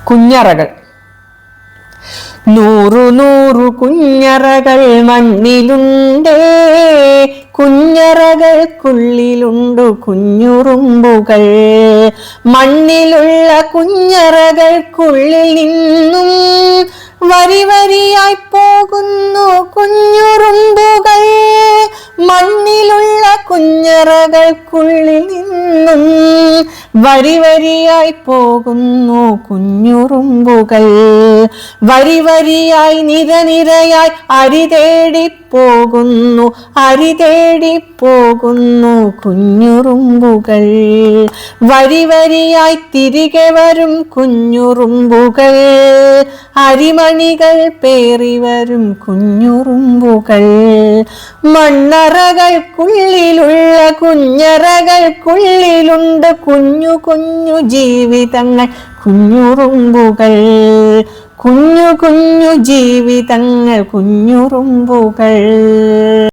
കുഞ്ഞറകൾ. നൂറു നൂറു കുഞ്ഞറകൾ മണ്ണിലുണ്ടേ, കുഞ്ഞറകൾക്കുള്ളിലുണ്ടു കുഞ്ഞുറുമ്പുകൾ. മണ്ണിലുള്ള കുഞ്ഞറകൾക്കുള്ളിൽ നിന്നും വരി വരിയായി പോകുന്നു കുഞ്ഞുറുമ്പുകൾ. മണ്ണിലുള്ള കുഞ്ഞറകൾക്കുള്ളിൽ നിന്നും വരി വരിയായി പോകുന്നു കുഞ്ഞുറുമ്പുകൾ. വരി വരിയായി നിരനിരയായി അരി തേടി പോകുന്നു, അരി തേടി പോകുന്നു കുഞ്ഞുറുമ്പുകൾ. വരി വരിയായി തിരികെ വരും കുഞ്ഞുറുമ്പുകൾ. അരിമണികൾ പേറി വരും കുഞ്ഞുറുമ്പുകൾ. മണ്ണറകൾക്കുള്ളിലുള്ള കുഞ്ഞറകൾക്കുള്ളിലുണ്ട് കുഞ്ഞു കുഞ്ഞു ജീവിതങ്ങൾ കുഞ്ഞുറുമ്പുകൾ. കുഞ്ഞു കുഞ്ഞു ജീവിതങ്ങൾ കുഞ്ഞുറുമ്പുകൾ.